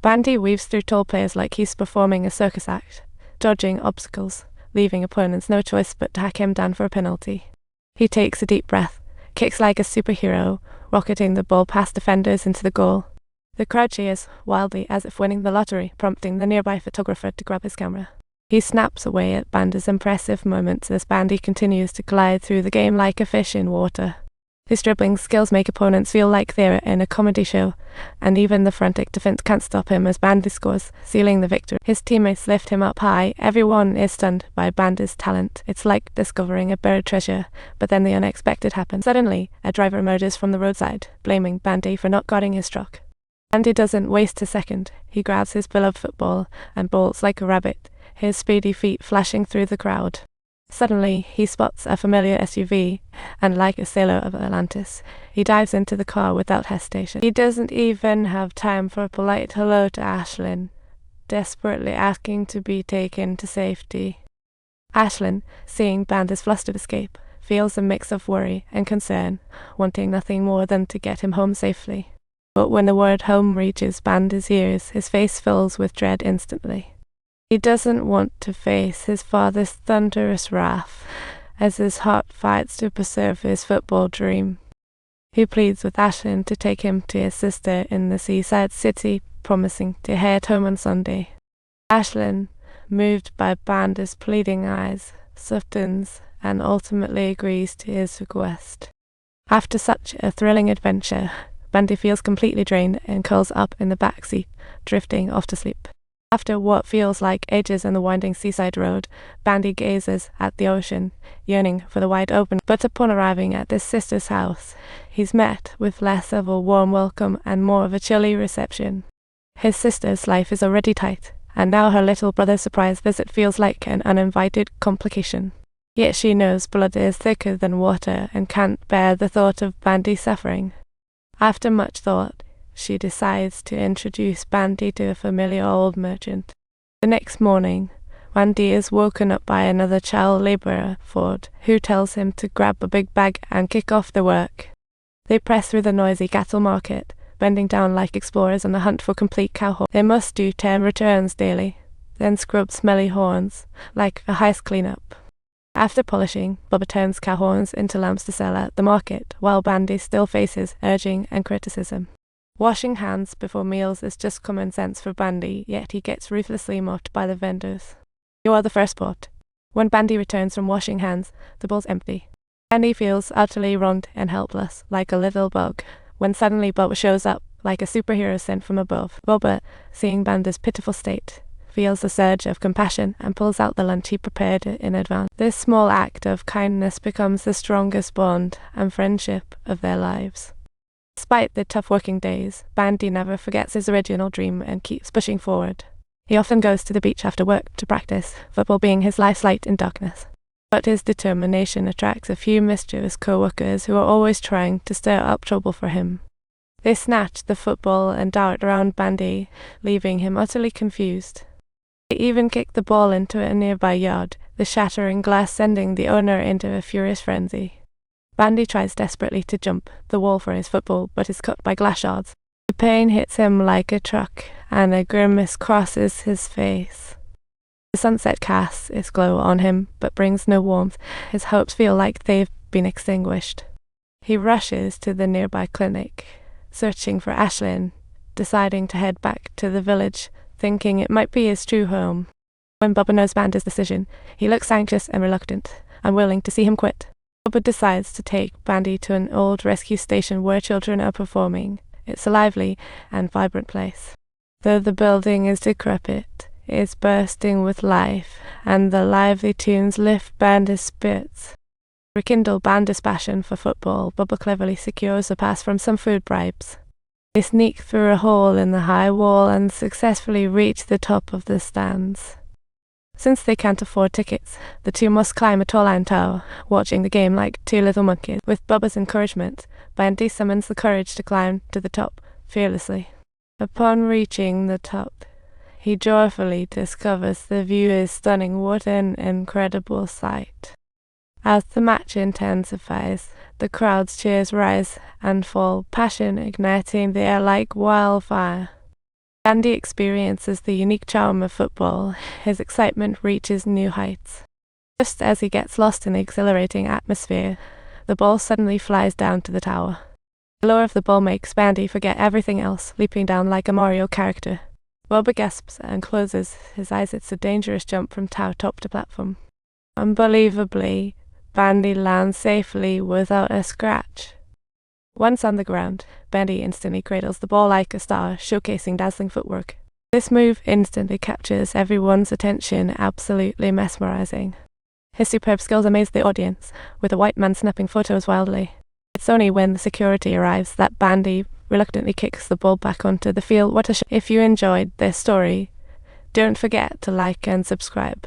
Bandi weaves through tall players like he's performing a circus act, dodging obstacles, leaving opponents no choice but to hack him down for a penalty. He takes a deep breath, kicks like a superhero, rocketing the ball past defenders into the goal. The crowd cheers wildly as if winning the lottery, prompting the nearby photographer to grab his camera. He snaps away at Bandi's impressive moments as Bandi continues to glide through the game like a fish in water. His dribbling skills make opponents feel like they're in a comedy show, and even the frantic defense can't stop him as Bandi scores, sealing the victory. His teammates lift him up high. Everyone is stunned by Bandi's talent. It's like discovering a buried treasure, but then the unexpected happens. Suddenly, a driver emerges from the roadside, blaming Bandi for not guarding his truck. Bandi doesn't waste a second. He grabs his beloved football and bolts like a rabbit, his speedy feet flashing through the crowd. Suddenly, he spots a familiar SUV, and like a sailor of Atlantis, he dives into the car without hesitation. He doesn't even have time for a polite hello to Ashlyn, desperately asking to be taken to safety. Ashlyn, seeing Bandi's flustered escape, feels a mix of worry and concern, wanting nothing more than to get him home safely. But when the word home reaches Bandi's ears, his face fills with dread instantly. He doesn't want to face his father's thunderous wrath, as his heart fights to preserve his football dream. He pleads with Ashlyn to take him to his sister in the seaside city, promising to head home on Sunday. Ashlyn, moved by Bandi's pleading eyes, softens and ultimately agrees to his request. After such a thrilling adventure, Bandi feels completely drained and curls up in the back seat, drifting off to sleep. After what feels like ages on the winding seaside road, Bandi gazes at the ocean, yearning for the wide open. But upon arriving at his sister's house, he's met with less of a warm welcome and more of a chilly reception. His sister's life is already tight, and now her little brother's surprise visit feels like an uninvited complication. Yet she knows blood is thicker than water and can't bear the thought of Bandi suffering. After much thought, she decides to introduce Bandi to a familiar old merchant. The next morning, Bandi is woken up by another child labourer, Ford, who tells him to grab a big bag and kick off the work. They press through the noisy cattle market, bending down like explorers on the hunt for complete cow horns. They must do 10 returns daily, then scrub smelly horns, like a heist cleanup. After polishing, Bubba turns cow horns into lamps to sell at the market, while Bandi still faces urging and criticism. Washing hands before meals is just common sense for Bandi, yet he gets ruthlessly mocked by the vendors. You are the first pot. When Bandi returns from washing hands, the bowl's empty. Bandi feels utterly wronged and helpless, like a little bug, when suddenly Bubba shows up, like a superhero sent from above. Bubba, seeing Bandi's pitiful state, feels a surge of compassion and pulls out the lunch he prepared in advance. This small act of kindness becomes the strongest bond and friendship of their lives. Despite the tough working days, Bandi never forgets his original dream and keeps pushing forward. He often goes to the beach after work to practice, football being his life's light in darkness. But his determination attracts a few mischievous co-workers who are always trying to stir up trouble for him. They snatch the football and dart around Bandi, leaving him utterly confused. They even kick the ball into a nearby yard, the shattering glass sending the owner into a furious frenzy. Bandi tries desperately to jump the wall for his football, but is cut by glass shards. The pain hits him like a truck, and a grimace crosses his face. The sunset casts its glow on him, but brings no warmth. His hopes feel like they've been extinguished. He rushes to the nearby clinic, searching for Ashlyn, deciding to head back to the village, thinking it might be his true home. When Bubba knows Bandi's decision, he looks anxious and reluctant, unwilling to see him quit. Bubba decides to take Bandi to an old rescue station where children are performing. It's a lively and vibrant place. Though the building is decrepit, it's bursting with life, and the lively tunes lift Bandi's spirits. To rekindle Bandi's passion for football, Bubba cleverly secures a pass from some food bribes. They sneak through a hole in the high wall and successfully reach the top of the stands. Since they can't afford tickets, the two must climb a tall iron tower, watching the game like two little monkeys. With Bubba's encouragement, Bandi summons the courage to climb to the top fearlessly. Upon reaching the top, he joyfully discovers the view is stunning. What an incredible sight. As the match intensifies, the crowd's cheers rise and fall, passion igniting the air like wildfire. Bandi experiences the unique charm of football. His excitement reaches new heights. Just as he gets lost in the exhilarating atmosphere, the ball suddenly flies down to the tower. The lure of the ball makes Bandi forget everything else, leaping down like a Mario character. Boba gasps and closes his eyes. It's a dangerous jump from tower top to platform. Unbelievably, Bandi lands safely without a scratch. Once on the ground, Bandi instantly cradles the ball like a star, showcasing dazzling footwork. This move instantly captures everyone's attention, absolutely mesmerizing. His superb skills amaze the audience, with the white man snapping photos wildly. It's only when the security arrives that Bandi reluctantly kicks the ball back onto the field. What a show. If you enjoyed this story, don't forget to like and subscribe.